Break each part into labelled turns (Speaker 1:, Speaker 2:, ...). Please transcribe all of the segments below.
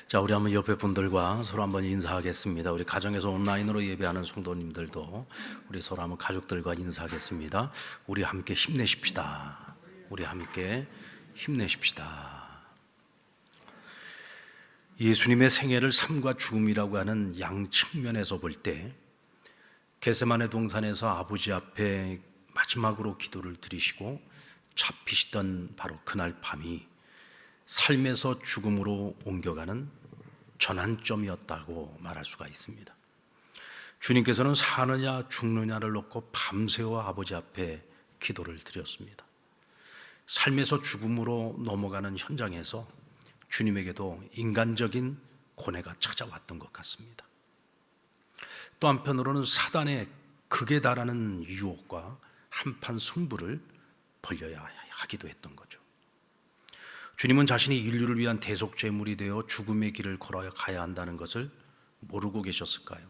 Speaker 1: 자, 우리 한번 옆에 분들과 서로 한번 인사하겠습니다. 우리 가정에서 온라인으로 예배하는 성도님들도 우리 서로 한번 가족들과 인사하겠습니다. 우리 함께 힘내십시다. 우리 함께 힘내십시다. 예수님의 생애를 삶과 죽음이라고 하는 양 측면에서 볼 때 겟세마네 동산에서 아버지 앞에 마지막으로 기도를 드리시고 잡히시던 바로 그날 밤이 삶에서 죽음으로 옮겨가는 전환점이었다고 말할 수가 있습니다. 주님께서는 사느냐 죽느냐를 놓고 밤새워 아버지 앞에 기도를 드렸습니다. 삶에서 죽음으로 넘어가는 현장에서 주님에게도 인간적인 고뇌가 찾아왔던 것 같습니다. 또 한편으로는 사단의 극에 달하는 유혹과 한판 승부를 벌여야 하기도 했던 거죠. 주님은 자신이 인류를 위한 대속 제물이 되어 죽음의 길을 걸어가야 한다는 것을 모르고 계셨을까요?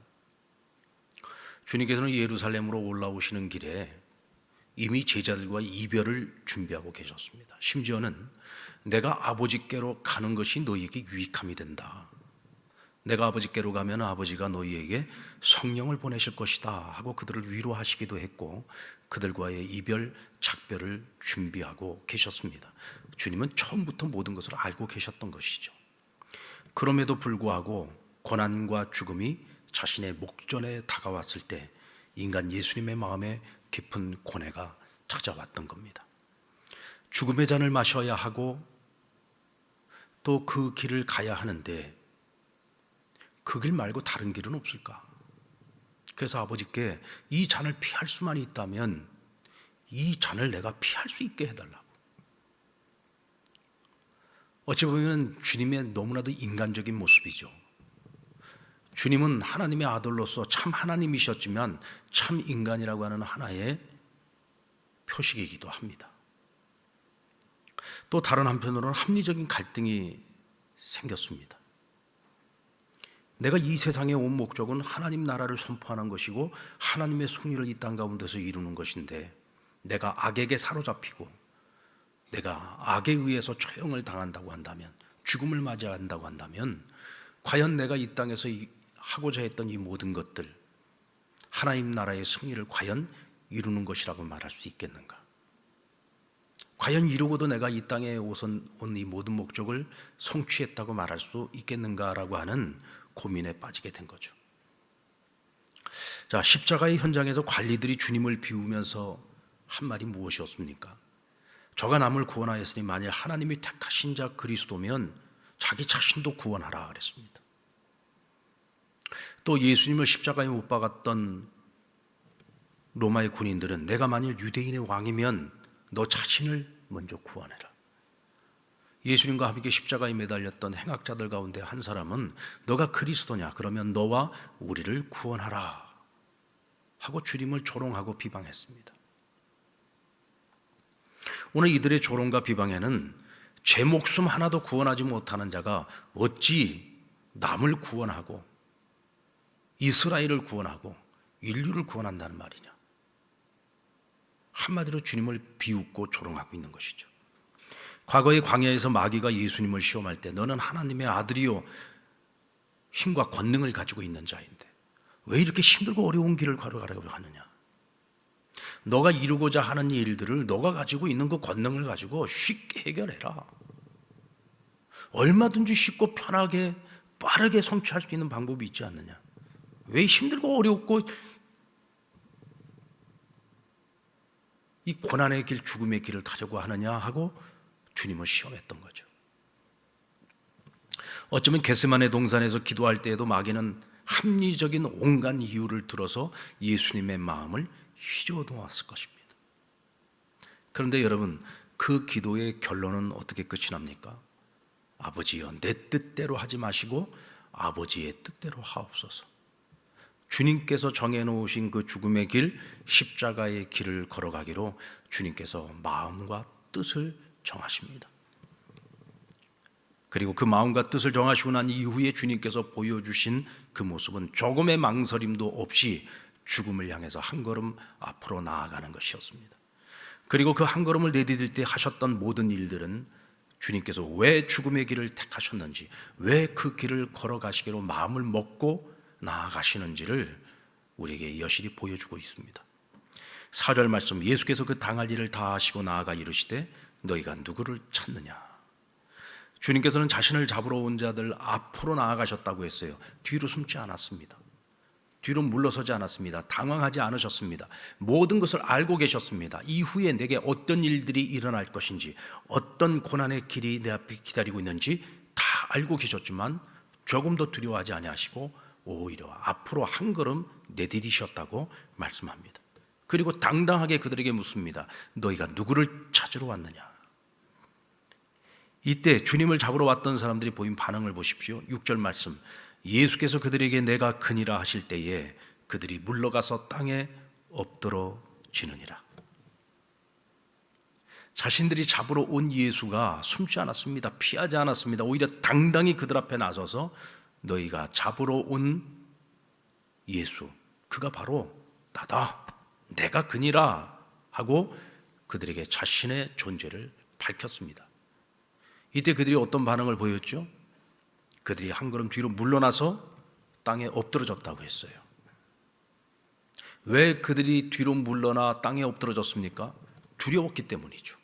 Speaker 1: 주님께서는 예루살렘으로 올라오시는 길에 이미 제자들과 이별을 준비하고 계셨습니다. 심지어는 내가 아버지께로 가는 것이 너희에게 유익함이 된다. 내가 아버지께로 가면 아버지가 너희에게 성령을 보내실 것이다 하고 그들을 위로하시기도 했고 그들과의 이별, 작별을 준비하고 계셨습니다. 주님은 처음부터 모든 것을 알고 계셨던 것이죠. 그럼에도 불구하고 고난과 죽음이 자신의 목전에 다가왔을 때 인간 예수님의 마음에 깊은 고뇌가 찾아왔던 겁니다. 죽음의 잔을 마셔야 하고 또 그 길을 가야 하는데 그 길 말고 다른 길은 없을까? 그래서 아버지께 이 잔을 피할 수만 있다면 이 잔을 내가 피할 수 있게 해달라고. 어찌 보면 주님의 너무나도 인간적인 모습이죠. 주님은 하나님의 아들로서 참 하나님이셨지만 참 인간이라고 하는 하나의 표식이기도 합니다. 또 다른 한편으로는 합리적인 갈등이 생겼습니다. 내가 이 세상에 온 목적은 하나님 나라를 선포하는 것이고 하나님의 승리를 이 땅 가운데서 이루는 것인데 내가 악에게 사로잡히고 내가 악에 의해서 처형을 당한다고 한다면 죽음을 맞이한다고 한다면 과연 내가 이 땅에서 하고자 했던 이 모든 것들 하나님 나라의 승리를 과연 이루는 것이라고 말할 수 있겠는가? 과연 이루고도 내가 이 땅에 온 이 모든 목적을 성취했다고 말할 수 있겠는가라고 하는 고민에 빠지게 된 거죠. 자, 십자가의 현장에서 관리들이 주님을 비우면서 한 말이 무엇이었습니까? 저가 남을 구원하였으니 만일 하나님이 택하신 자 그리스도면 자기 자신도 구원하라 그랬습니다. 또 예수님을 십자가에 못 박았던 로마의 군인들은 내가 만일 유대인의 왕이면 너 자신을 먼저 구원해라. 예수님과 함께 십자가에 매달렸던 행악자들 가운데 한 사람은 너가 그리스도냐? 그러면 너와 우리를 구원하라 하고 주님을 조롱하고 비방했습니다. 오늘 이들의 조롱과 비방에는 제 목숨 하나도 구원하지 못하는 자가 어찌 남을 구원하고 이스라엘을 구원하고 인류를 구원한다는 말이냐? 한마디로 주님을 비웃고 조롱하고 있는 것이죠. 과거의 광야에서 마귀가 예수님을 시험할 때 너는 하나님의 아들이요 힘과 권능을 가지고 있는 자인데 왜 이렇게 힘들고 어려운 길을 걸어가려고 하느냐? 너가 이루고자 하는 일들을 너가 가지고 있는 그 권능을 가지고 쉽게 해결해라. 얼마든지 쉽고 편하게 빠르게 성취할 수 있는 방법이 있지 않느냐? 왜 힘들고 어렵고 이 고난의 길, 죽음의 길을 가려고 하느냐 하고 주님을 시험했던 거죠. 어쩌면 겟세마네 동산에서 기도할 때에도 마귀는 합리적인 온갖 이유를 들어서 예수님의 마음을 휘저어 놓았을 것입니다. 그런데 여러분, 그 기도의 결론은 어떻게 끝이 납니까? 아버지여, 내 뜻대로 하지 마시고 아버지의 뜻대로 하옵소서. 주님께서 정해놓으신 그 죽음의 길, 십자가의 길을 걸어가기로 주님께서 마음과 뜻을 정하십니다. 그리고 그 마음과 뜻을 정하시고 난 이후에 주님께서 보여주신 그 모습은 조금의 망설임도 없이 죽음을 향해서 한 걸음 앞으로 나아가는 것이었습니다. 그리고 그 한 걸음을 내디딜 때 하셨던 모든 일들은 주님께서 왜 죽음의 길을 택하셨는지, 왜 그 길을 걸어가시기로 마음을 먹고 나아가시는지를 우리에게 여실히 보여주고 있습니다. 4절 말씀, 예수께서 그 당할 일을 다 하시고 나아가 이르시되 너희가 누구를 찾느냐. 주님께서는 자신을 잡으러 온 자들 앞으로 나아가셨다고 했어요. 뒤로 숨지 않았습니다. 뒤로 물러서지 않았습니다. 당황하지 않으셨습니다. 모든 것을 알고 계셨습니다. 이후에 내게 어떤 일들이 일어날 것인지, 어떤 고난의 길이 내 앞에 기다리고 있는지 다 알고 계셨지만 조금 더 두려워하지 아니하시고 오히려 앞으로 한 걸음 내디디셨다고 말씀합니다. 그리고 당당하게 그들에게 묻습니다. 너희가 누구를 찾으러 왔느냐? 이때 주님을 잡으러 왔던 사람들이 보인 반응을 보십시오. 6절 말씀, 예수께서 그들에게 내가 그니라 하실 때에 그들이 물러가서 땅에 엎드러지느니라. 자신들이 잡으러 온 예수가 숨지 않았습니다. 피하지 않았습니다. 오히려 당당히 그들 앞에 나서서 너희가 잡으러 온 예수, 그가 바로 나다, 내가 그니라 하고 그들에게 자신의 존재를 밝혔습니다. 이때 그들이 어떤 반응을 보였죠? 그들이 한 걸음 뒤로 물러나서 땅에 엎드러졌다고 했어요. 왜 그들이 뒤로 물러나 땅에 엎드러졌습니까? 두려웠기 때문이죠.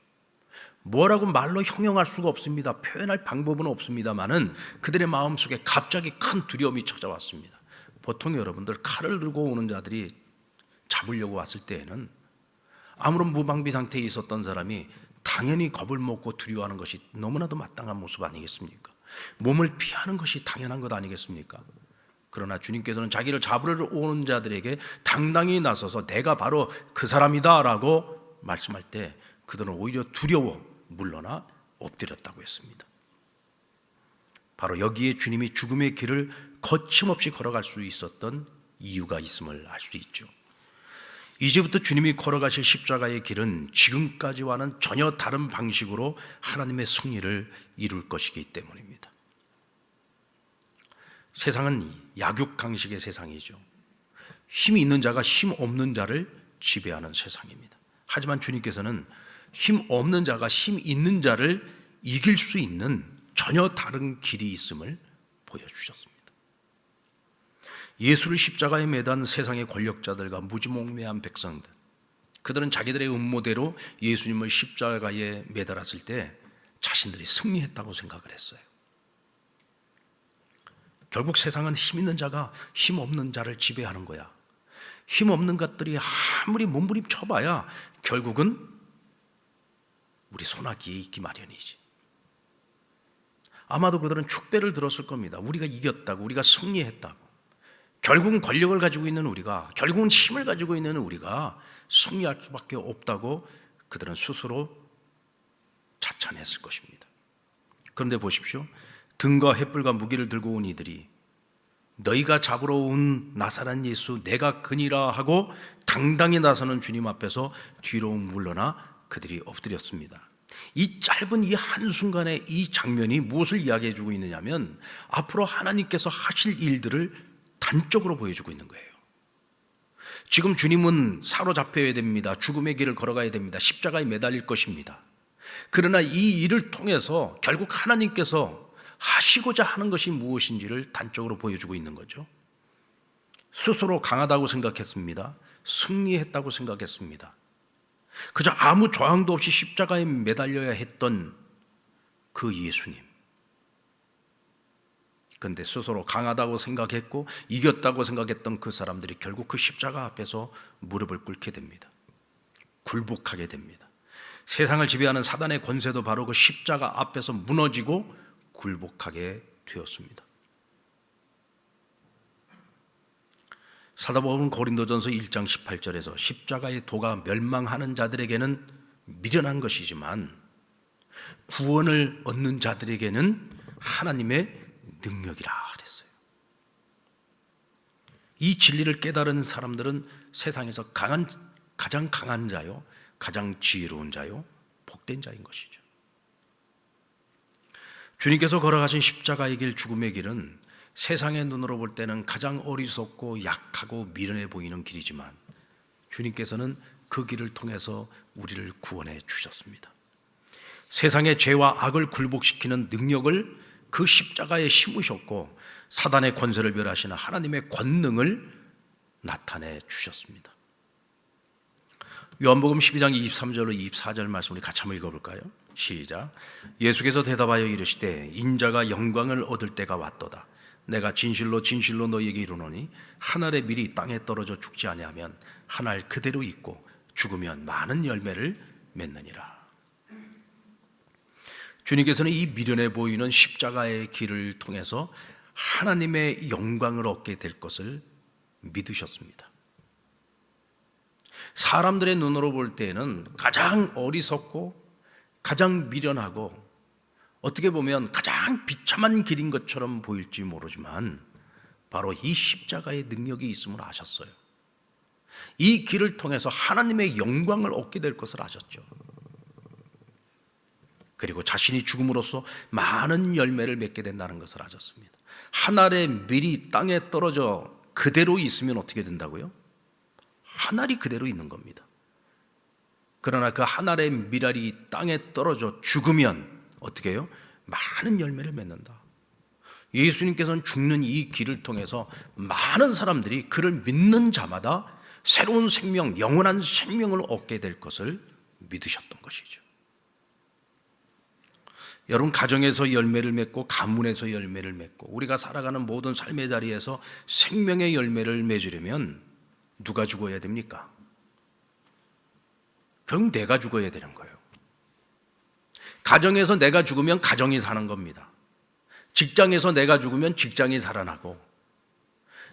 Speaker 1: 뭐라고 말로 형용할 수가 없습니다. 표현할 방법은 없습니다만은 그들의 마음속에 갑자기 큰 두려움이 찾아왔습니다. 보통 여러분들 칼을 들고 오는 자들이 잡으려고 왔을 때에는 아무런 무방비 상태에 있었던 사람이 당연히 겁을 먹고 두려워하는 것이 너무나도 마땅한 모습 아니겠습니까? 몸을 피하는 것이 당연한 것 아니겠습니까? 그러나 주님께서는 자기를 잡으러 오는 자들에게 당당히 나서서 내가 바로 그 사람이다 라고 말씀할 때 그들은 오히려 두려워 물러나 엎드렸다고 했습니다. 바로 여기에 주님이 죽음의 길을 거침없이 걸어갈 수 있었던 이유가 있음을 알 수 있죠. 이제부터 주님이 걸어가실 십자가의 길은 지금까지와는 전혀 다른 방식으로 하나님의 승리를 이룰 것이기 때문입니다. 세상은 약육강식의 세상이죠. 힘이 있는 자가 힘 없는 자를 지배하는 세상입니다. 하지만 주님께서는 힘 없는 자가 힘 있는 자를 이길 수 있는 전혀 다른 길이 있음을 보여주셨습니다. 예수를 십자가에 매단 세상의 권력자들과 무지몽매한 백성들, 그들은 자기들의 음모대로 예수님을 십자가에 매달았을 때 자신들이 승리했다고 생각을 했어요. 결국 세상은 힘 있는 자가 힘 없는 자를 지배하는 거야. 힘 없는 것들이 아무리 몸부림쳐봐야 결국은 우리 손아귀에 있기 마련이지. 아마도 그들은 축배를 들었을 겁니다. 우리가 이겼다고, 우리가 승리했다고. 결국은 권력을 가지고 있는 우리가, 결국은 힘을 가지고 있는 우리가 승리할 수밖에 없다고 그들은 스스로 자찬했을 것입니다. 그런데 보십시오. 등과 횃불과 무기를 들고 온 이들이 너희가 잡으러 온 나사렛 예수 내가 그니라 하고 당당히 나서는 주님 앞에서 뒤로 물러나 그들이 엎드렸습니다. 이 짧은 이 한순간의 이 장면이 무엇을 이야기해 주고 있느냐면 앞으로 하나님께서 하실 일들을 단적으로 보여주고 있는 거예요. 지금 주님은 사로잡혀야 됩니다. 죽음의 길을 걸어가야 됩니다. 십자가에 매달릴 것입니다. 그러나 이 일을 통해서 결국 하나님께서 하시고자 하는 것이 무엇인지를 단적으로 보여주고 있는 거죠. 스스로 강하다고 생각했습니다. 승리했다고 생각했습니다. 그저 아무 저항도 없이 십자가에 매달려야 했던 그 예수님. 그런데 스스로 강하다고 생각했고 이겼다고 생각했던 그 사람들이 결국 그 십자가 앞에서 무릎을 꿇게 됩니다. 굴복하게 됩니다. 세상을 지배하는 사단의 권세도 바로 그 십자가 앞에서 무너지고 굴복하게 되었습니다. 사도 바울은 고린도전서 1장 18절에서 십자가의 도가 멸망하는 자들에게는 미련한 것이지만 구원을 얻는 자들에게는 하나님의 능력이라 그랬어요. 이 진리를 깨달은 사람들은 세상에서 가장 강한 자요, 가장 지혜로운 자요, 복된 자인 것이죠. 주님께서 걸어가신 십자가의 길, 죽음의 길은 세상의 눈으로 볼 때는 가장 어리석고 약하고 미련해 보이는 길이지만 주님께서는 그 길을 통해서 우리를 구원해 주셨습니다. 세상의 죄와 악을 굴복시키는 능력을 그 십자가에 심으셨고 사단의 권세를 멸하시는 하나님의 권능을 나타내 주셨습니다. 요한복음 12장 23절로 24절 말씀 우리 같이 한번 읽어볼까요? 시작. 예수께서 대답하여 이르시되 인자가 영광을 얻을 때가 왔도다. 내가 진실로 진실로 너희에게 이르노니 한 알의 밀이 땅에 떨어져 죽지 아니하면 한 알 그대로 있고 죽으면 많은 열매를 맺느니라. 주님께서는 이 미련해 보이는 십자가의 길을 통해서 하나님의 영광을 얻게 될 것을 믿으셨습니다. 사람들의 눈으로 볼 때에는 가장 어리석고 가장 미련하고 어떻게 보면 가장 비참한 길인 것처럼 보일지 모르지만 바로 이 십자가의 능력이 있음을 아셨어요. 이 길을 통해서 하나님의 영광을 얻게 될 것을 아셨죠. 그리고 자신이 죽음으로써 많은 열매를 맺게 된다는 것을 아셨습니다. 한 알의 밀이 땅에 떨어져 그대로 있으면 어떻게 된다고요? 한 알이 그대로 있는 겁니다. 그러나 그 한 알의 밀알이 땅에 떨어져 죽으면 어떻게 해요? 많은 열매를 맺는다. 예수님께서는 죽는 이 길을 통해서 많은 사람들이 그를 믿는 자마다 새로운 생명, 영원한 생명을 얻게 될 것을 믿으셨던 것이죠. 여러분, 가정에서 열매를 맺고 가문에서 열매를 맺고 우리가 살아가는 모든 삶의 자리에서 생명의 열매를 맺으려면 누가 죽어야 됩니까? 결국 내가 죽어야 되는 거예요. 가정에서 내가 죽으면 가정이 사는 겁니다. 직장에서 내가 죽으면 직장이 살아나고,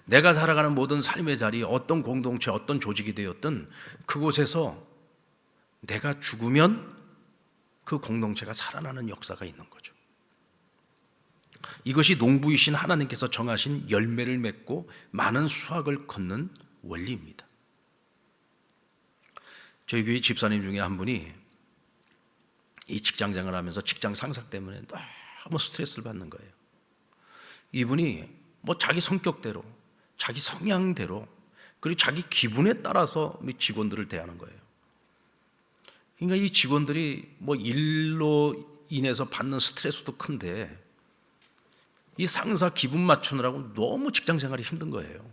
Speaker 1: 내가 살아가는 모든 삶의 자리, 어떤 공동체, 어떤 조직이 되었든 그곳에서 내가 죽으면 그 공동체가 살아나는 역사가 있는 거죠. 이것이 농부이신 하나님께서 정하신 열매를 맺고 많은 수확을 거는 원리입니다. 저희 교회 집사님 중에 한 분이 이 직장 생활을 하면서 직장 상사 때문에 너무 스트레스를 받는 거예요. 이분이 뭐 자기 성격대로, 자기 성향대로, 그리고 자기 기분에 따라서 직원들을 대하는 거예요. 그러니까 이 직원들이 뭐 일로 인해서 받는 스트레스도 큰데 이 상사 기분 맞추느라고 너무 직장 생활이 힘든 거예요.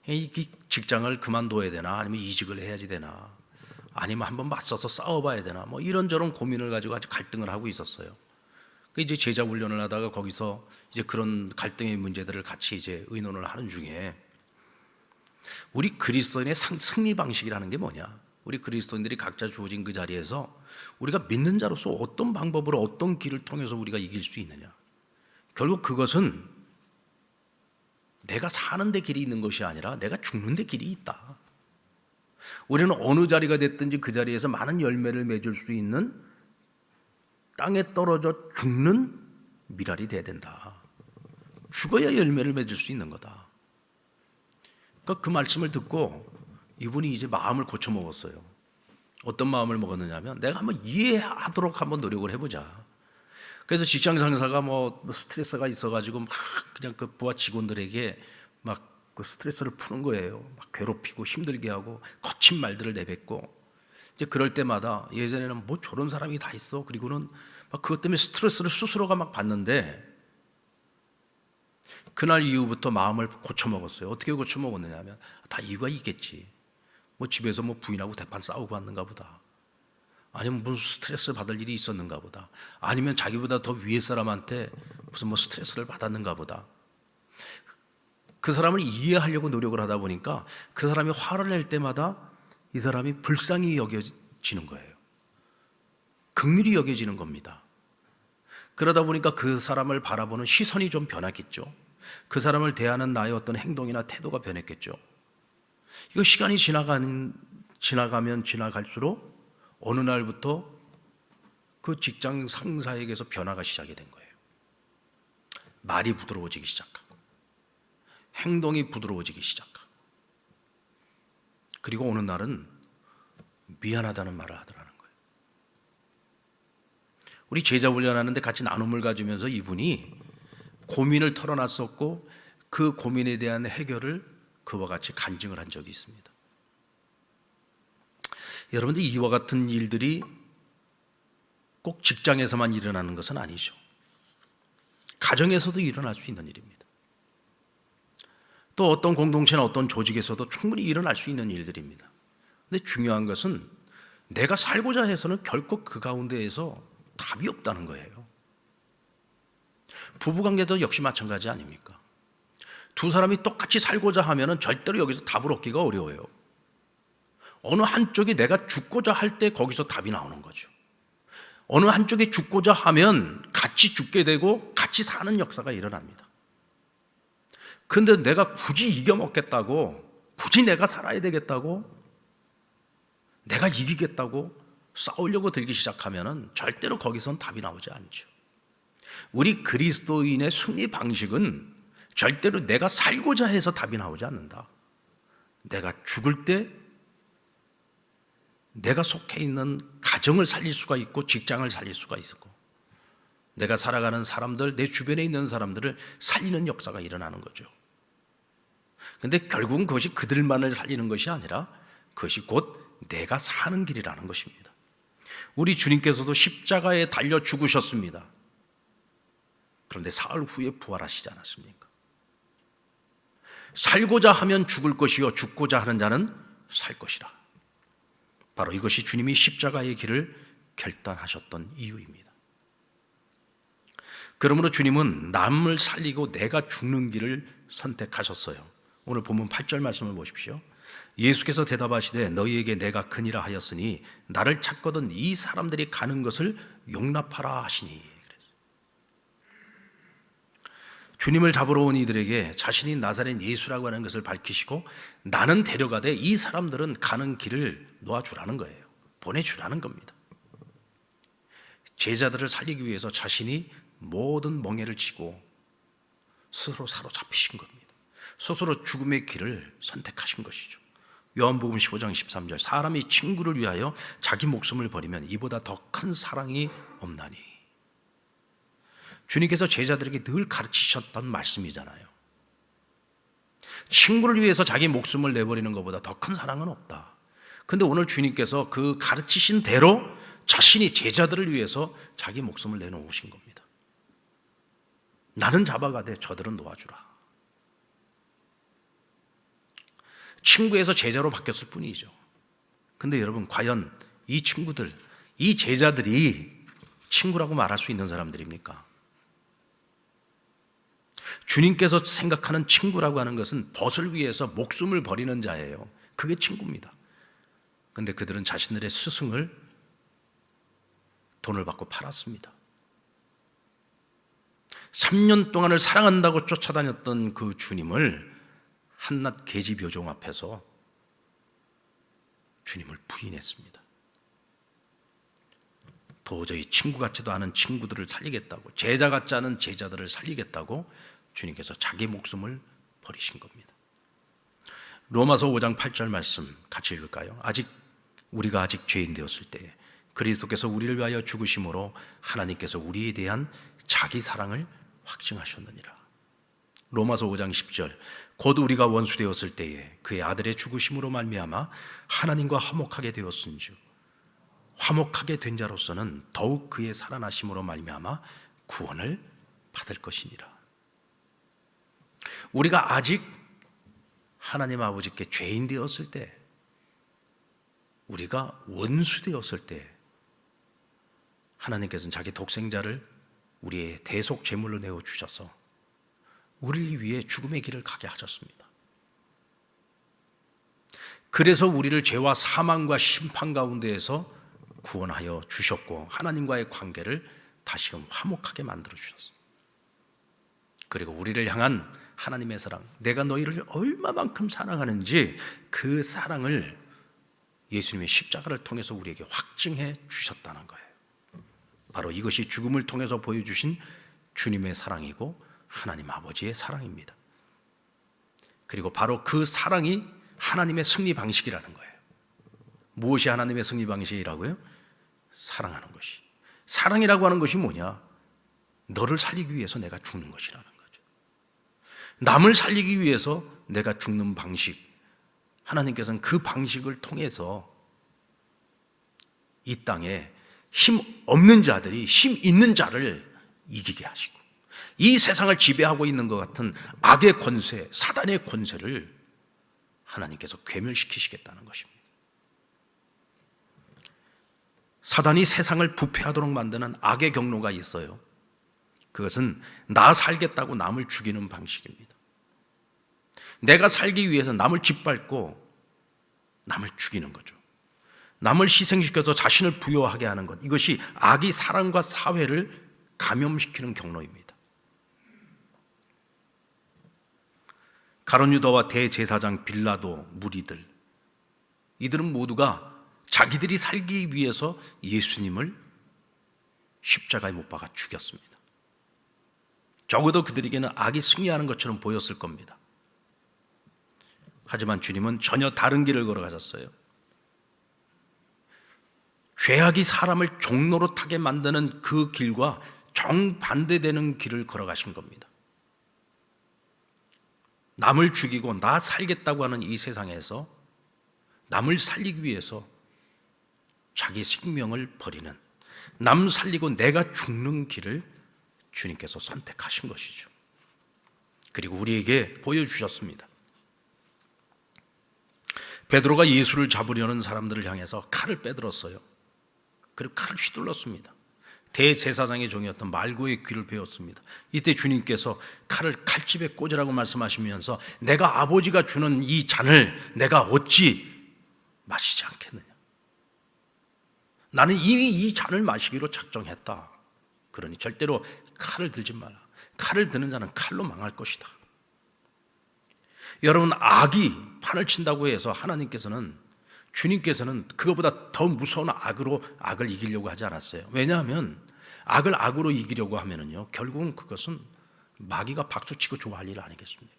Speaker 1: 이 직장을 그만둬야 되나, 아니면 이직을 해야지 되나, 아니면 한번 맞서서 싸워봐야 되나, 뭐 이런저런 고민을 가지고 아주 갈등을 하고 있었어요. 이제 제자 훈련을 하다가 거기서 이제 그런 갈등의 문제들을 같이 이제 의논을 하는 중에 우리 그리스도인의 승리 방식이라는 게 뭐냐? 우리 그리스도인들이 각자 주어진 그 자리에서 우리가 믿는 자로서 어떤 방법으로 어떤 길을 통해서 우리가 이길 수 있느냐? 결국 그것은 내가 사는 데 길이 있는 것이 아니라 내가 죽는 데 길이 있다. 우리는 어느 자리가 됐든지 그 자리에서 많은 열매를 맺을 수 있는 땅에 떨어져 죽는 밀알이 돼야 된다. 죽어야 열매를 맺을 수 있는 거다. 그러니까 그 말씀을 듣고 이분이 이제 마음을 고쳐먹었어요. 어떤 마음을 먹었느냐면 내가 한번 이해하도록 한번 노력을 해보자. 그래서 직장 상사가 뭐 스트레스가 있어가지고 막 그냥 그 부하 직원들에게 막 그 스트레스를 푸는 거예요. 막 괴롭히고 힘들게 하고 거친 말들을 내뱉고, 이제 그럴 때마다 예전에는 뭐 저런 사람이 다 있어. 그리고는 막 그것 때문에 스트레스를 스스로가 막 받는데 그날 이후부터 마음을 고쳐먹었어요. 어떻게 고쳐먹었느냐면 다 이유가 있겠지. 뭐 집에서 뭐 부인하고 대판 싸우고 왔는가 보다. 아니면 무슨 스트레스 받을 일이 있었는가 보다. 아니면 자기보다 더 위에 사람한테 무슨 뭐 스트레스를 받았는가 보다. 그 사람을 이해하려고 노력을 하다 보니까 그 사람이 화를 낼 때마다 이 사람이 불쌍히 여겨지는 거예요. 긍휼히 여겨지는 겁니다. 그러다 보니까 그 사람을 바라보는 시선이 좀 변했겠죠. 그 사람을 대하는 나의 어떤 행동이나 태도가 변했겠죠. 이거 시간이 지나가면 지나갈수록 어느 날부터 그 직장 상사에게서 변화가 시작이 된 거예요. 말이 부드러워지기 시작하고 행동이 부드러워지기 시작하고, 그리고 어느 날은 미안하다는 말을 하더라는 거예요. 우리 제자 훈련하는데 같이 나눔을 가지면서 이분이 고민을 털어놨었고 그 고민에 대한 해결을 그와 같이 간증을 한 적이 있습니다. 여러분들, 이와 같은 일들이 꼭 직장에서만 일어나는 것은 아니죠. 가정에서도 일어날 수 있는 일입니다. 또 어떤 공동체나 어떤 조직에서도 충분히 일어날 수 있는 일들입니다. 근데 중요한 것은 내가 살고자 해서는 결코 그 가운데에서 답이 없다는 거예요. 부부관계도 역시 마찬가지 아닙니까? 두 사람이 똑같이 살고자 하면 절대로 여기서 답을 얻기가 어려워요. 어느 한쪽이 내가 죽고자 할 때 거기서 답이 나오는 거죠. 어느 한쪽이 죽고자 하면 같이 죽게 되고 같이 사는 역사가 일어납니다. 근데 내가 굳이 이겨먹겠다고, 굳이 내가 살아야 되겠다고, 내가 이기겠다고 싸우려고 들기 시작하면 절대로 거기선 답이 나오지 않죠. 우리 그리스도인의 승리 방식은 절대로 내가 살고자 해서 답이 나오지 않는다. 내가 죽을 때 내가 속해 있는 가정을 살릴 수가 있고 직장을 살릴 수가 있고 내가 살아가는 사람들, 내 주변에 있는 사람들을 살리는 역사가 일어나는 거죠. 근데 결국은 그것이 그들만을 살리는 것이 아니라 그것이 곧 내가 사는 길이라는 것입니다. 우리 주님께서도 십자가에 달려 죽으셨습니다. 그런데 사흘 후에 부활하시지 않았습니까? 살고자 하면 죽을 것이요 죽고자 하는 자는 살 것이라. 바로 이것이 주님이 십자가의 길을 결단하셨던 이유입니다. 그러므로 주님은 남을 살리고 내가 죽는 길을 선택하셨어요. 오늘 본문 8절 말씀을 보십시오. 예수께서 대답하시되 너희에게 내가 크니라 하였으니 나를 찾거든 이 사람들이 가는 것을 용납하라 하시니. 주님을 잡으러 온 이들에게 자신이 나사렛 예수라고 하는 것을 밝히시고 나는 데려가되 이 사람들은 가는 길을 놓아주라는 거예요. 보내주라는 겁니다. 제자들을 살리기 위해서 자신이 모든 멍에를 지고 스스로 사로잡히신 겁니다. 스스로 죽음의 길을 선택하신 것이죠. 요한복음 15장 13절 사람이 친구를 위하여 자기 목숨을 버리면 이보다 더 큰 사랑이 없나니. 주님께서 제자들에게 늘 가르치셨던 말씀이잖아요. 친구를 위해서 자기 목숨을 내버리는 것보다 더 큰 사랑은 없다. 근데 오늘 주님께서 그 가르치신 대로 자신이 제자들을 위해서 자기 목숨을 내놓으신 겁니다. 나는 잡아가되 저들은 놓아주라. 친구에서 제자로 바뀌었을 뿐이죠. 근데 여러분 과연 이 친구들, 이 제자들이 친구라고 말할 수 있는 사람들입니까? 주님께서 생각하는 친구라고 하는 것은 벗을 위해서 목숨을 버리는 자예요. 그게 친구입니다. 근데 그들은 자신들의 스승을 돈을 받고 팔았습니다. 3년 동안을 사랑한다고 쫓아다녔던 그 주님을 한낱 계집요종 앞에서 주님을 부인했습니다. 도저히 친구 같지도 않은 친구들을 살리겠다고, 제자 같지 않은 제자들을 살리겠다고 주님께서 자기 목숨을 버리신 겁니다. 로마서 5장 8절 말씀 같이 읽을까요? 우리가 아직 죄인 되었을 때에 그리스도께서 우리를 위하여 죽으심으로 하나님께서 우리에 대한 자기 사랑을 확증하셨느니라. 로마서 5장 10절 곧 우리가 원수 되었을 때에 그의 아들의 죽으심으로 말미암아 하나님과 화목하게 되었은즉 화목하게 된 자로서는 더욱 그의 살아나심으로 말미암아 구원을 받을 것이니라. 우리가 아직 하나님 아버지께 죄인 되었을 때, 우리가 원수 되었을 때 하나님께서는 자기 독생자를 우리의 대속 제물로 내어주셔서 우리를 위해 죽음의 길을 가게 하셨습니다. 그래서 우리를 죄와 사망과 심판 가운데에서 구원하여 주셨고 하나님과의 관계를 다시금 화목하게 만들어 주셨습니다. 그리고 우리를 향한 하나님의 사랑, 내가 너희를 얼마만큼 사랑하는지 그 사랑을 예수님의 십자가를 통해서 우리에게 확증해 주셨다는 거예요. 바로 이것이 죽음을 통해서 보여주신 주님의 사랑이고 하나님 아버지의 사랑입니다. 그리고 바로 그 사랑이 하나님의 승리 방식이라는 거예요. 무엇이 하나님의 승리 방식이라고요? 사랑하는 것이. 사랑이라고 하는 것이 뭐냐? 너를 살리기 위해서 내가 죽는 것이라는 거죠. 남을 살리기 위해서 내가 죽는 방식, 하나님께서는 그 방식을 통해서 이 땅에 힘 없는 자들이 힘 있는 자를 이기게 하시고, 이 세상을 지배하고 있는 것 같은 악의 권세, 사단의 권세를 하나님께서 괴멸시키시겠다는 것입니다. 사단이 세상을 부패하도록 만드는 악의 경로가 있어요. 그것은 나 살겠다고 남을 죽이는 방식입니다. 내가 살기 위해서 남을 짓밟고 남을 죽이는 거죠. 남을 희생시켜서 자신을 부여하게 하는 것, 이것이 악이 사람과 사회를 감염시키는 경로입니다. 가룟 유다와 대제사장 빌라도 무리들, 이들은 모두가 자기들이 살기 위해서 예수님을 십자가에 못 박아 죽였습니다. 적어도 그들에게는 악이 승리하는 것처럼 보였을 겁니다. 하지만 주님은 전혀 다른 길을 걸어가셨어요. 죄악이 사람을 종로로 타게 만드는 그 길과 정반대되는 길을 걸어가신 겁니다. 남을 죽이고 나 살겠다고 하는 이 세상에서 남을 살리기 위해서 자기 생명을 버리는, 남 살리고 내가 죽는 길을 주님께서 선택하신 것이죠. 그리고 우리에게 보여주셨습니다. 베드로가 예수를 잡으려는 사람들을 향해서 칼을 빼들었어요. 그리고 칼을 휘둘렀습니다. 대제사장의 종이었던 말고의 귀를 베었습니다. 이때 주님께서 칼을 칼집에 꽂으라고 말씀하시면서 내가 아버지가 주는 이 잔을 내가 어찌 마시지 않겠느냐. 나는 이미 이 잔을 마시기로 작정했다. 그러니 절대로 칼을 들지 말라. 칼을 드는 자는 칼로 망할 것이다. 여러분, 악이 판을 친다고 해서 주님께서는 그것보다 더 무서운 악으로 악을 이기려고 하지 않았어요. 왜냐하면 악을 악으로 이기려고 하면은요, 결국은 그것은 마귀가 박수치고 좋아할 일 아니겠습니까?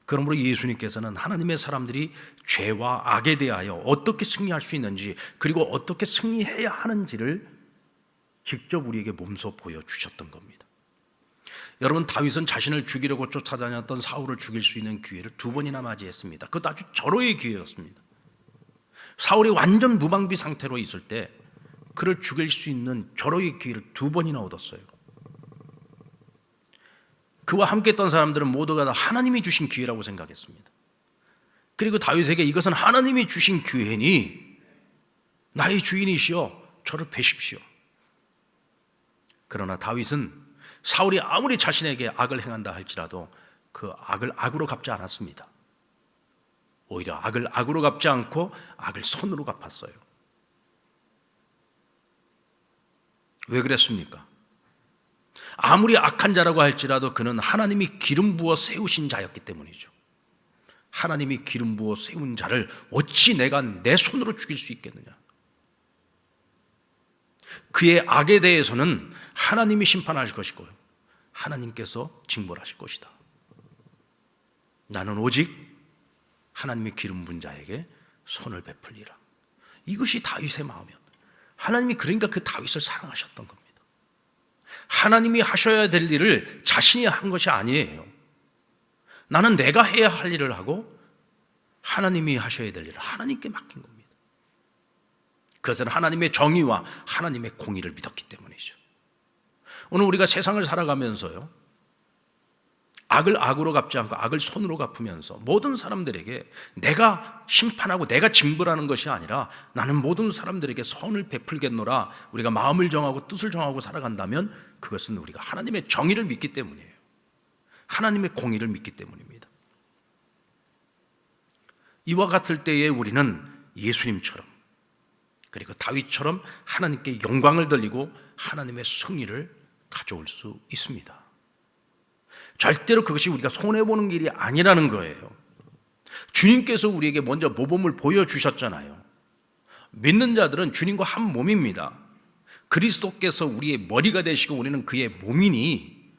Speaker 1: 그러므로 예수님께서는 하나님의 사람들이 죄와 악에 대하여 어떻게 승리할 수 있는지, 그리고 어떻게 승리해야 하는지를 직접 우리에게 몸소 보여주셨던 겁니다. 여러분, 다윗은 자신을 죽이려고 쫓아다녔던 사울을 죽일 수 있는 기회를 2번이나 맞이했습니다. 그것도 아주 절호의 기회였습니다. 사울이 완전 무방비 상태로 있을 때 그를 죽일 수 있는 절호의 기회를 2번이나 얻었어요. 그와 함께 했던 사람들은 모두가 다 하나님이 주신 기회라고 생각했습니다. 그리고 다윗에게 이것은 하나님이 주신 기회니 나의 주인이시여 저를 베십시오. 그러나 다윗은 사울이 아무리 자신에게 악을 행한다 할지라도 그 악을 악으로 갚지 않았습니다. 오히려 악을 악으로 갚지 않고 악을 선으로 갚았어요. 왜 그랬습니까? 아무리 악한 자라고 할지라도 그는 하나님이 기름 부어 세우신 자였기 때문이죠. 하나님이 기름 부어 세운 자를 어찌 내가 내 손으로 죽일 수 있겠느냐. 그의 악에 대해서는 하나님이 심판하실 것이고요, 하나님께서 징벌하실 것이다. 나는 오직 하나님의 기름 부은 자에게 손을 베풀리라. 이것이 다윗의 마음이었어요. 하나님이 그러니까 그 다윗을 사랑하셨던 겁니다. 하나님이 하셔야 될 일을 자신이 한 것이 아니에요. 나는 내가 해야 할 일을 하고 하나님이 하셔야 될 일을 하나님께 맡긴 겁니다. 그것은 하나님의 정의와 하나님의 공의를 믿었기 때문이죠. 오늘 우리가 세상을 살아가면서요, 악을 악으로 갚지 않고 악을 손으로 갚으면서 모든 사람들에게 내가 심판하고 내가 징벌하는 것이 아니라 나는 모든 사람들에게 선을 베풀겠노라, 우리가 마음을 정하고 뜻을 정하고 살아간다면 그것은 우리가 하나님의 정의를 믿기 때문이에요. 하나님의 공의를 믿기 때문입니다. 이와 같을 때에 우리는 예수님처럼, 그리고 다윗처럼 하나님께 영광을 돌리고 하나님의 승리를 가져올 수 있습니다. 절대로 그것이 우리가 손해보는 길이 아니라는 거예요. 주님께서 우리에게 먼저 모범을 보여주셨잖아요. 믿는 자들은 주님과 한 몸입니다. 그리스도께서 우리의 머리가 되시고 우리는 그의 몸이니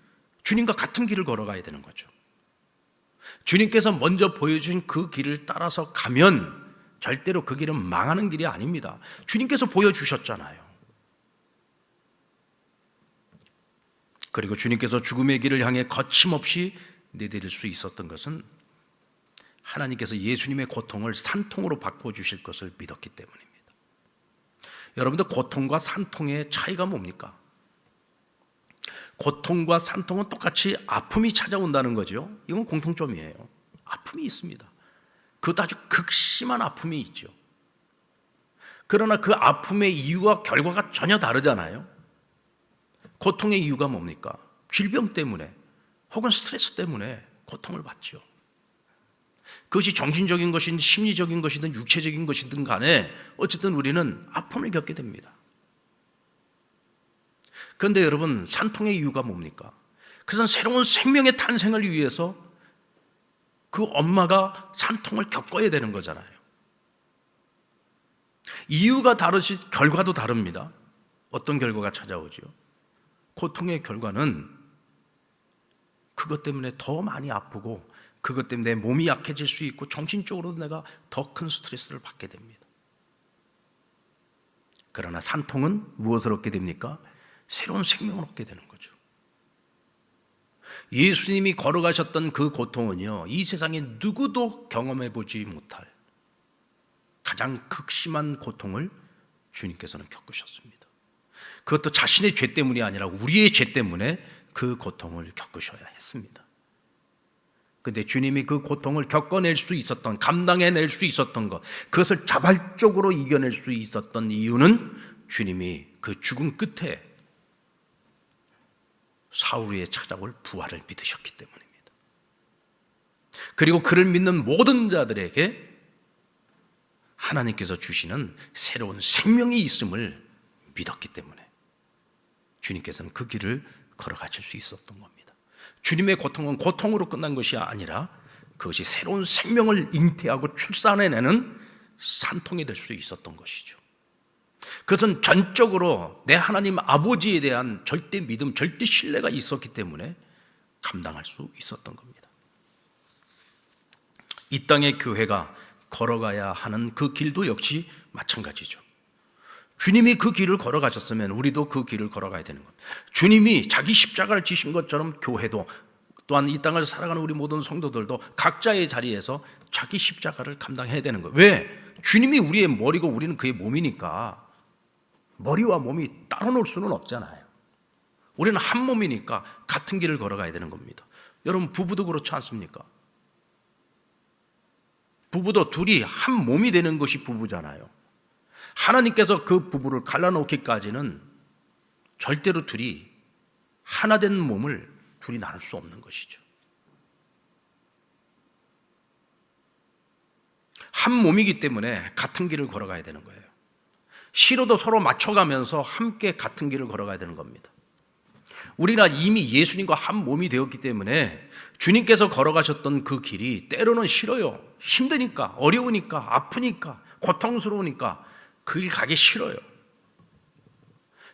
Speaker 1: 주님과 같은 길을 걸어가야 되는 거죠. 주님께서 먼저 보여주신 그 길을 따라서 가면 절대로 그 길은 망하는 길이 아닙니다. 주님께서 보여주셨잖아요. 그리고 주님께서 죽음의 길을 향해 거침없이 내디딜 수 있었던 것은 하나님께서 예수님의 고통을 산통으로 바꿔주실 것을 믿었기 때문입니다. 여러분들, 고통과 산통의 차이가 뭡니까? 고통과 산통은 똑같이 아픔이 찾아온다는 거죠. 이건 공통점이에요. 아픔이 있습니다. 그것도 아주 극심한 아픔이 있죠. 그러나 그 아픔의 이유와 결과가 전혀 다르잖아요. 고통의 이유가 뭡니까? 질병 때문에 혹은 스트레스 때문에 고통을 받죠. 그것이 정신적인 것이든 심리적인 것이든 육체적인 것이든 간에 어쨌든 우리는 아픔을 겪게 됩니다. 그런데 여러분, 산통의 이유가 뭡니까? 그것은 새로운 생명의 탄생을 위해서 그 엄마가 산통을 겪어야 되는 거잖아요. 이유가 다르시 결과도 다릅니다. 어떤 결과가 찾아오죠? 고통의 결과는 그것 때문에 더 많이 아프고 그것 때문에 내 몸이 약해질 수 있고 정신적으로도 내가 더 큰 스트레스를 받게 됩니다. 그러나 산통은 무엇을 얻게 됩니까? 새로운 생명을 얻게 되는 거죠. 예수님이 걸어가셨던 그 고통은요, 이 세상에 누구도 경험해 보지 못할 가장 극심한 고통을 주님께서는 겪으셨습니다. 그것도 자신의 죄 때문이 아니라 우리의 죄 때문에 그 고통을 겪으셔야 했습니다. 그런데 주님이 그 고통을 겪어낼 수 있었던, 감당해낼 수 있었던 것, 그것을 자발적으로 이겨낼 수 있었던 이유는 주님이 그 죽음 끝에 사울 위에 찾아올 부활을 믿으셨기 때문입니다. 그리고 그를 믿는 모든 자들에게 하나님께서 주시는 새로운 생명이 있음을 믿었기 때문에 주님께서는 그 길을 걸어가실 수 있었던 겁니다. 주님의 고통은 고통으로 끝난 것이 아니라 그것이 새로운 생명을 잉태하고 출산해내는 산통이 될 수 있었던 것이죠. 그것은 전적으로 내 하나님 아버지에 대한 절대 믿음, 절대 신뢰가 있었기 때문에 감당할 수 있었던 겁니다. 이 땅의 교회가 걸어가야 하는 그 길도 역시 마찬가지죠. 주님이 그 길을 걸어가셨으면 우리도 그 길을 걸어가야 되는 겁니다. 주님이 자기 십자가를 지신 것처럼 교회도, 또한 이 땅을 살아가는 우리 모든 성도들도 각자의 자리에서 자기 십자가를 감당해야 되는 거예요. 왜? 주님이 우리의 머리고 우리는 그의 몸이니까 머리와 몸이 따로 놀 수는 없잖아요. 우리는 한 몸이니까 같은 길을 걸어가야 되는 겁니다. 여러분, 부부도 그렇지 않습니까? 부부도 둘이 한 몸이 되는 것이 부부잖아요. 하나님께서 그 부부를 갈라놓기까지는 절대로 둘이 하나 된 몸을 둘이 나눌 수 없는 것이죠. 한 몸이기 때문에 같은 길을 걸어가야 되는 거예요. 시로도 서로 맞춰가면서 함께 같은 길을 걸어가야 되는 겁니다. 우리가 이미 예수님과 한 몸이 되었기 때문에 주님께서 걸어가셨던 그 길이 때로는 싫어요. 힘드니까, 어려우니까, 아프니까, 고통스러우니까 그 길 가기 싫어요.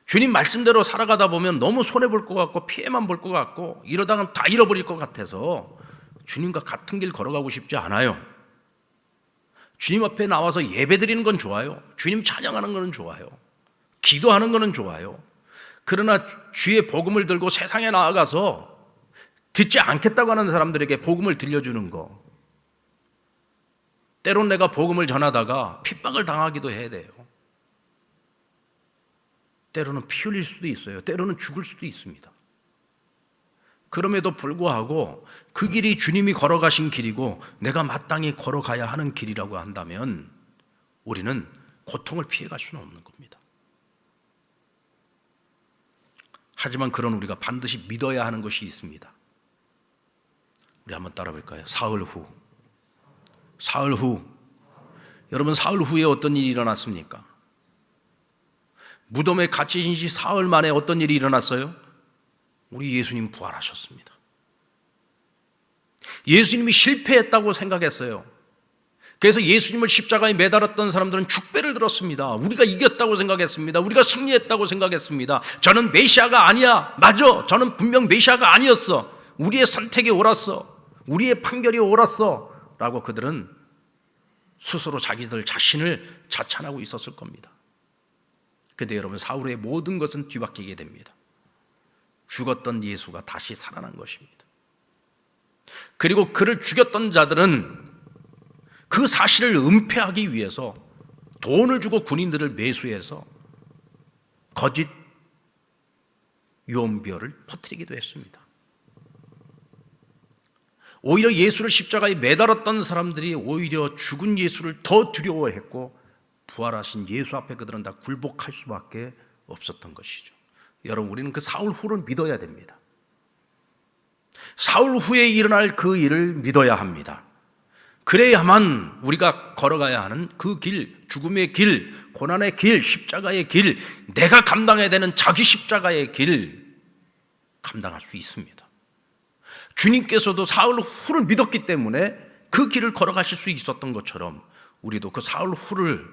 Speaker 1: 주님 말씀대로 살아가다 보면 너무 손해볼 것 같고 피해만 볼 것 같고 이러다가 다 잃어버릴 것 같아서 주님과 같은 길 걸어가고 싶지 않아요. 주님 앞에 나와서 예배드리는 건 좋아요. 주님 찬양하는 건 좋아요. 기도하는 건 좋아요. 그러나 주의 복음을 들고 세상에 나아가서 듣지 않겠다고 하는 사람들에게 복음을 들려주는 거, 때론 내가 복음을 전하다가 핍박을 당하기도 해야 돼요. 때로는 피 흘릴 수도 있어요. 때로는 죽을 수도 있습니다. 그럼에도 불구하고 그 길이 주님이 걸어가신 길이고 내가 마땅히 걸어가야 하는 길이라고 한다면 우리는 고통을 피해갈 수는 없는 겁니다. 하지만 그런 우리가 반드시 믿어야 하는 것이 있습니다. 우리 한번 따라 볼까요? 사흘 후. 여러분, 사흘 후에 어떤 일이 일어났습니까? 무덤에 갇히신 지 사흘 만에 어떤 일이 일어났어요? 우리 예수님 부활하셨습니다. 예수님이 실패했다고 생각했어요. 그래서 예수님을 십자가에 매달았던 사람들은 축배를 들었습니다. 우리가 이겼다고 생각했습니다. 우리가 승리했다고 생각했습니다. 저는 메시아가 아니야. 맞아. 저는 분명 메시아가 아니었어. 우리의 선택이 옳았어. 우리의 판결이 옳았어. 라고 그들은 스스로 자기들 자신을 자찬하고 있었을 겁니다. 그런데 여러분, 사울의 모든 것은 뒤바뀌게 됩니다. 죽었던 예수가 다시 살아난 것입니다. 그리고 그를 죽였던 자들은 그 사실을 은폐하기 위해서 돈을 주고 군인들을 매수해서 거짓 유언비어를 퍼뜨리기도 했습니다. 오히려 예수를 십자가에 매달았던 사람들이 오히려 죽은 예수를 더 두려워했고 부활하신 예수 앞에 그들은 다 굴복할 수밖에 없었던 것이죠. 여러분, 우리는 그 사울 후를 믿어야 됩니다. 사울 후에 일어날 그 일을 믿어야 합니다. 그래야만 우리가 걸어가야 하는 그 길, 죽음의 길, 고난의 길, 십자가의 길, 내가 감당해야 되는 자기 십자가의 길 감당할 수 있습니다. 주님께서도 사울 후를 믿었기 때문에 그 길을 걸어가실 수 있었던 것처럼 우리도 그 사울 후를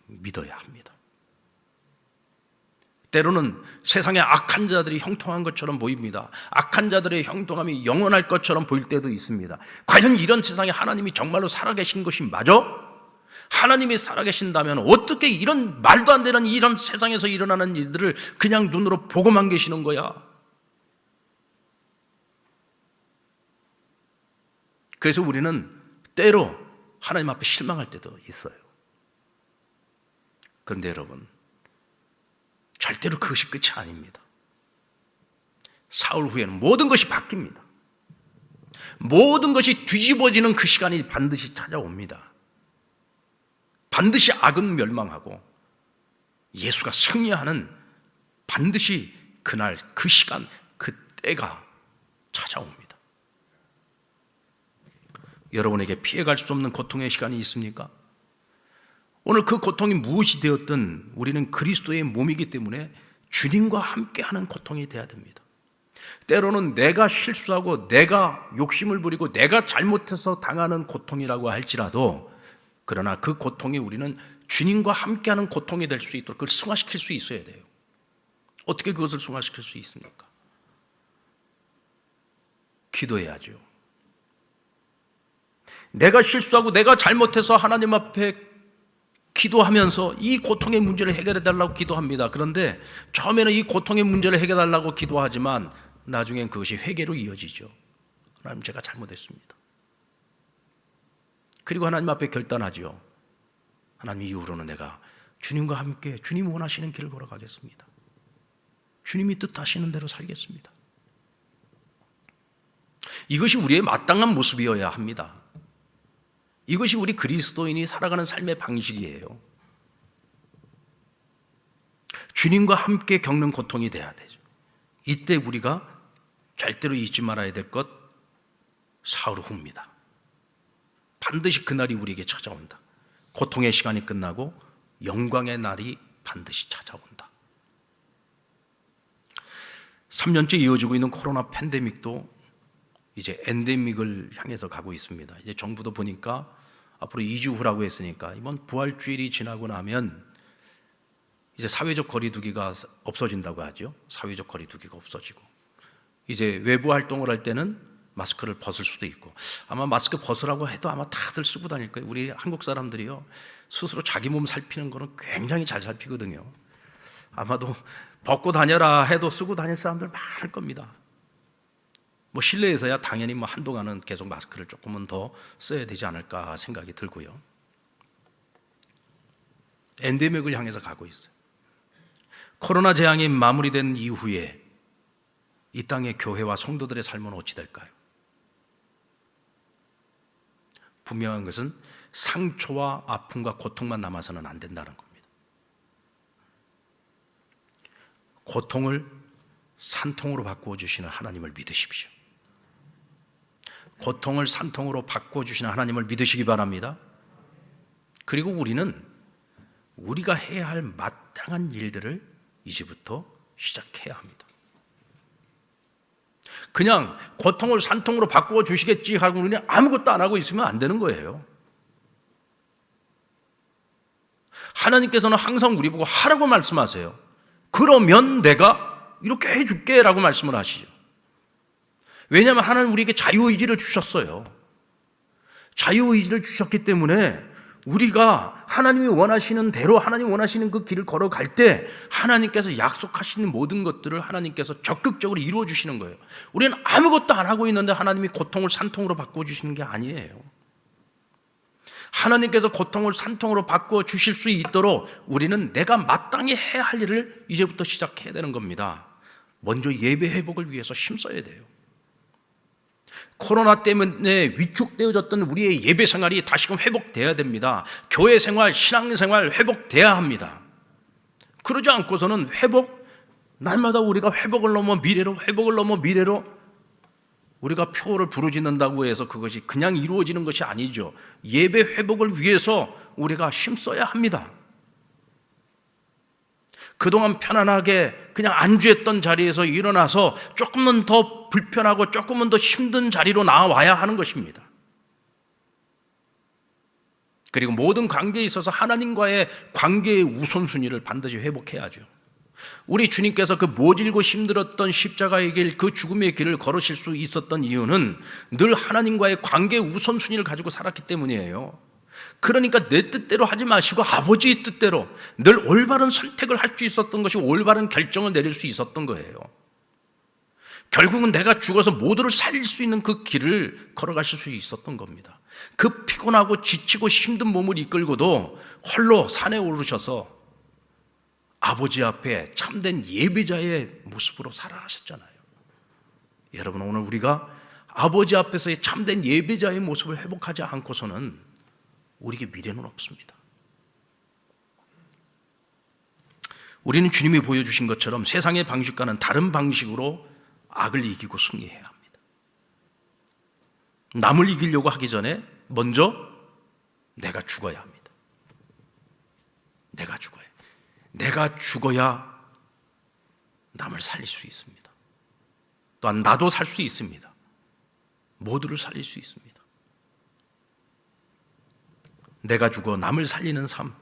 Speaker 1: 믿어야 합니다. 때로는 세상에 악한 자들이 형통한 것처럼 보입니다. 악한 자들의 형통함이 영원할 것처럼 보일 때도 있습니다. 과연 이런 세상에 하나님이 정말로 살아계신 것이 맞아? 하나님이 살아계신다면 어떻게 이런 말도 안 되는 이런 세상에서 일어나는 일들을 그냥 눈으로 보고만 계시는 거야? 그래서 우리는 때로 하나님 앞에 실망할 때도 있어요. 그런데 여러분, 절대로 그것이 끝이 아닙니다. 사울 후에는 모든 것이 바뀝니다. 모든 것이 뒤집어지는 그 시간이 반드시 찾아옵니다. 반드시 악은 멸망하고 예수가 승리하는 반드시 그날, 그 시간, 그 때가 찾아옵니다. 여러분에게 피해갈 수 없는 고통의 시간이 있습니까? 오늘 그 고통이 무엇이 되었든 우리는 그리스도의 몸이기 때문에 주님과 함께하는 고통이 돼야 됩니다. 때로는 내가 실수하고 내가 욕심을 부리고 내가 잘못해서 당하는 고통이라고 할지라도 그러나 그 고통이 우리는 주님과 함께하는 고통이 될 수 있도록 그걸 승화시킬 수 있어야 돼요. 어떻게 그것을 승화시킬 수 있습니까? 기도해야죠. 내가 실수하고 내가 잘못해서 하나님 앞에 기도하면서 이 고통의 문제를 해결해 달라고 기도합니다. 그런데 처음에는 이 고통의 문제를 해결해 달라고 기도하지만 나중엔 그것이 회개로 이어지죠. 하나님, 제가 잘못했습니다. 그리고 하나님 앞에 결단하죠. 하나님, 이후로는 내가 주님과 함께 주님 원하시는 길을 걸어가겠습니다. 주님이 뜻하시는 대로 살겠습니다. 이것이 우리의 마땅한 모습이어야 합니다. 이것이 우리 그리스도인이 살아가는 삶의 방식이에요. 주님과 함께 겪는 고통이 돼야 되죠. 이때 우리가 절대로 잊지 말아야 될 것, 사울 후입니다. 반드시 그날이 우리에게 찾아온다. 고통의 시간이 끝나고 영광의 날이 반드시 찾아온다. 3년째 이어지고 있는 코로나 팬데믹도 이제 엔데믹을 향해서 가고 있습니다. 이제 정부도 보니까 앞으로 2주 후라고 했으니까 이번 부활주일이 지나고 나면 이제 사회적 거리두기가 없어진다고 하죠. 사회적 거리두기가 없어지고 이제 외부 활동을 할 때는 마스크를 벗을 수도 있고, 아마 마스크 벗으라고 해도 아마 다들 쓰고 다닐 거예요. 우리 한국 사람들이요, 스스로 자기 몸 살피는 거는 굉장히 잘 살피거든요. 아마도 벗고 다녀라 해도 쓰고 다닐 사람들 많을 겁니다. 뭐 실내에서야 당연히 뭐 한동안은 계속 마스크를 조금은 더 써야 되지 않을까 생각이 들고요. 엔데믹을 향해서 가고 있어요. 코로나 재앙이 마무리된 이후에 이 땅의 교회와 성도들의 삶은 어찌 될까요? 분명한 것은 상처와 아픔과 고통만 남아서는 안 된다는 겁니다. 고통을 산통으로 바꾸어 주시는 하나님을 믿으십시오. 고통을 산통으로 바꾸어 주시는 하나님을 믿으시기 바랍니다. 그리고 우리는 우리가 해야 할 마땅한 일들을 이제부터 시작해야 합니다. 그냥 고통을 산통으로 바꾸어 주시겠지 하고 그냥 아무것도 안 하고 있으면 안 되는 거예요. 하나님께서는 항상 우리 보고 하라고 말씀하세요. 그러면 내가 이렇게 해줄게 라고 말씀을 하시죠. 왜냐하면 하나님 우리에게 자유의지를 주셨어요. 자유의지를 주셨기 때문에 우리가 하나님이 원하시는 대로 하나님 원하시는 그 길을 걸어갈 때 하나님께서 약속하시는 모든 것들을 하나님께서 적극적으로 이루어 주시는 거예요. 우리는 아무것도 안 하고 있는데 하나님이 고통을 산통으로 바꿔주시는 게 아니에요. 하나님께서 고통을 산통으로 바꾸어 주실 수 있도록 우리는 내가 마땅히 해야 할 일을 이제부터 시작해야 되는 겁니다. 먼저 예배 회복을 위해서 힘써야 돼요. 코로나 때문에 위축되어졌던 우리의 예배 생활이 다시금 회복돼야 됩니다. 교회 생활, 신앙 생활 회복돼야 합니다. 그러지 않고서는 날마다 우리가 회복을 넘어 미래로 우리가 표를 부르짖는다고 해서 그것이 그냥 이루어지는 것이 아니죠. 예배 회복을 위해서 우리가 힘써야 합니다. 그동안 편안하게 그냥 안주했던 자리에서 일어나서 조금은 더 불편하고 조금은 더 힘든 자리로 나와야 하는 것입니다. 그리고 모든 관계에 있어서 하나님과의 관계의 우선순위를 반드시 회복해야죠. 우리 주님께서 그 모질고 힘들었던 십자가의 길, 그 죽음의 길을 걸으실 수 있었던 이유는 늘 하나님과의 관계의 우선순위를 가지고 살았기 때문이에요. 그러니까 내 뜻대로 하지 마시고 아버지의 뜻대로 늘 올바른 선택을 할 수 있었던 것이, 올바른 결정을 내릴 수 있었던 거예요. 결국은 내가 죽어서 모두를 살릴 수 있는 그 길을 걸어가실 수 있었던 겁니다. 그 피곤하고 지치고 힘든 몸을 이끌고도 홀로 산에 오르셔서 아버지 앞에 참된 예배자의 모습으로 살아가셨잖아요. 여러분, 오늘 우리가 아버지 앞에서의 참된 예배자의 모습을 회복하지 않고서는 우리에게 미래는 없습니다. 우리는 주님이 보여주신 것처럼 세상의 방식과는 다른 방식으로 악을 이기고 승리해야 합니다. 남을 이기려고 하기 전에 먼저 내가 죽어야 합니다. 내가 죽어야 남을 살릴 수 있습니다. 또한 나도 살 수 있습니다. 모두를 살릴 수 있습니다. 내가 죽어 남을 살리는 삶,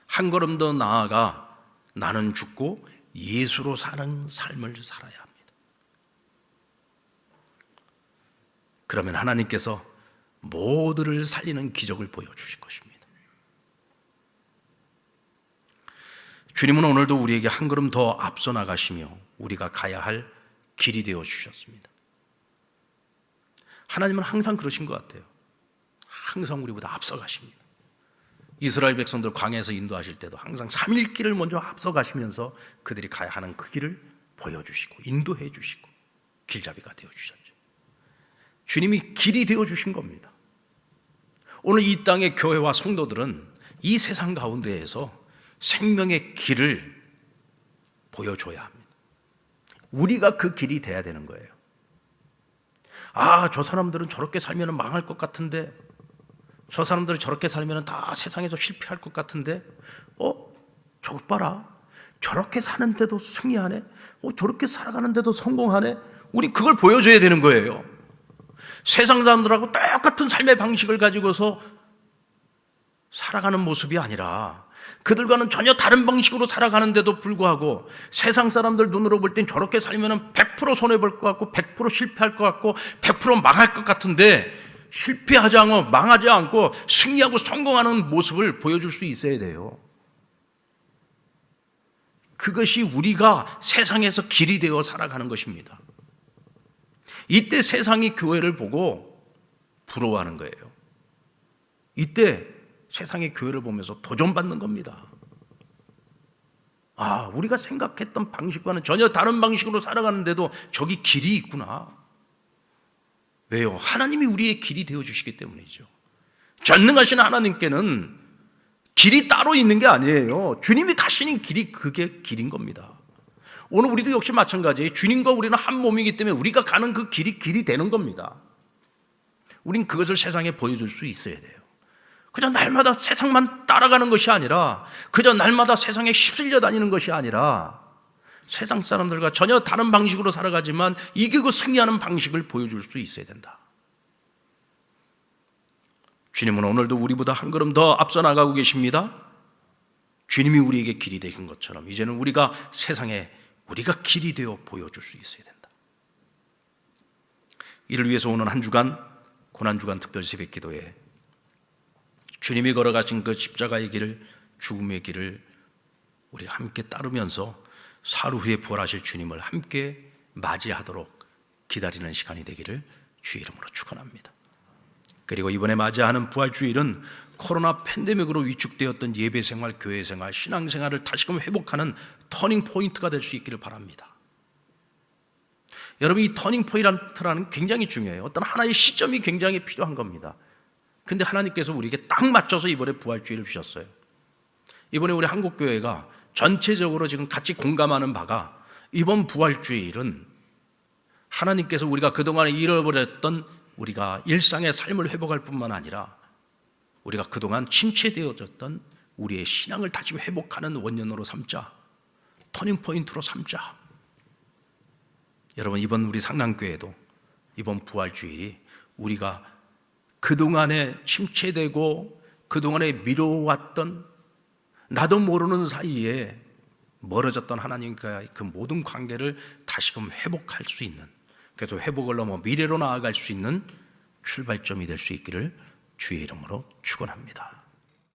Speaker 1: 한 걸음 더 나아가 나는 죽고 예수로 사는 삶을 살아야 합니다. 그러면 하나님께서 모두를 살리는 기적을 보여주실 것입니다. 주님은 오늘도 우리에게 한 걸음 더 앞서 나가시며 우리가 가야 할 길이 되어 주셨습니다. 하나님은 항상 그러신 것 같아요. 항상 우리보다 앞서 가십니다. 이스라엘 백성들 광야에서 인도하실 때도 항상 3일 길을 먼저 앞서 가시면서 그들이 가야 하는 그 길을 보여주시고 인도해 주시고 길잡이가 되어 주셨죠. 주님이 길이 되어 주신 겁니다. 오늘 이 땅의 교회와 성도들은 이 세상 가운데에서 생명의 길을 보여줘야 합니다. 우리가 그 길이 돼야 되는 거예요. 저 사람들은 저렇게 살면 망할 것 같은데, 저 사람들은 저렇게 살면 다 세상에서 실패할 것 같은데, 저것 봐라, 저렇게 사는데도 승리하네, 저렇게 살아가는데도 성공하네. 우리 그걸 보여줘야 되는 거예요. 세상 사람들하고 똑같은 삶의 방식을 가지고서 살아가는 모습이 아니라 그들과는 전혀 다른 방식으로 살아가는데도 불구하고 세상 사람들 눈으로 볼 땐 저렇게 살면 100% 손해볼 것 같고 100% 실패할 것 같고 100% 망할 것 같은데, 실패하지 않고 망하지 않고 승리하고 성공하는 모습을 보여줄 수 있어야 돼요. 그것이 우리가 세상에서 길이 되어 살아가는 것입니다. 이때 세상이 교회를 보고 부러워하는 거예요. 이때 세상의 교회를 보면서 도전받는 겁니다. 우리가 생각했던 방식과는 전혀 다른 방식으로 살아가는데도 저기 길이 있구나. 왜요? 하나님이 우리의 길이 되어주시기 때문이죠. 전능하신 하나님께는 길이 따로 있는 게 아니에요. 주님이 가시는 길이 그게 길인 겁니다. 오늘 우리도 역시 마찬가지예요. 주님과 우리는 한 몸이기 때문에 우리가 가는 그 길이 되는 겁니다. 우린 그것을 세상에 보여줄 수 있어야 돼요. 그저 날마다 세상만 따라가는 것이 아니라, 그저 날마다 세상에 휩쓸려 다니는 것이 아니라, 세상 사람들과 전혀 다른 방식으로 살아가지만 이기고 승리하는 방식을 보여줄 수 있어야 된다. 주님은 오늘도 우리보다 한 걸음 더 앞서 나가고 계십니다. 주님이 우리에게 길이 되신 것처럼 이제는 우리가 세상에 우리가 길이 되어 보여줄 수 있어야 된다. 이를 위해서 오늘 한 주간 고난주간 특별 새벽기도에 주님이 걸어가신 그 십자가의 길을, 죽음의 길을 우리가 함께 따르면서 사흘 후에 부활하실 주님을 함께 맞이하도록 기다리는 시간이 되기를 주의 이름으로 축원합니다. 그리고 이번에 맞이하는 부활주일은 코로나 팬데믹으로 위축되었던 예배 생활, 교회 생활, 신앙 생활을 다시금 회복하는 터닝 포인트가 될 수 있기를 바랍니다. 여러분, 이 터닝 포인트라는 굉장히 중요해요. 어떤 하나의 시점이 굉장히 필요한 겁니다. 근데 하나님께서 우리에게 딱 맞춰서 이번에 부활주의를 주셨어요. 이번에 우리 한국교회가 전체적으로 지금 같이 공감하는 바가, 이번 부활주일은 하나님께서 우리가 그동안에 잃어버렸던 우리가 일상의 삶을 회복할 뿐만 아니라 우리가 그동안 침체되어졌던 우리의 신앙을 다시 회복하는 원년으로 삼자, 터닝포인트로 삼자. 여러분, 이번 우리 상남교회도 이번 부활주일이 우리가 그동안에 침체되고 그동안에 미뤄왔던, 나도 모르는 사이에 멀어졌던 하나님과의 그 모든 관계를 다시금 회복할 수 있는, 그래서 회복을 넘어 미래로 나아갈 수 있는 출발점이 될 수 있기를 주의 이름으로 축원합니다.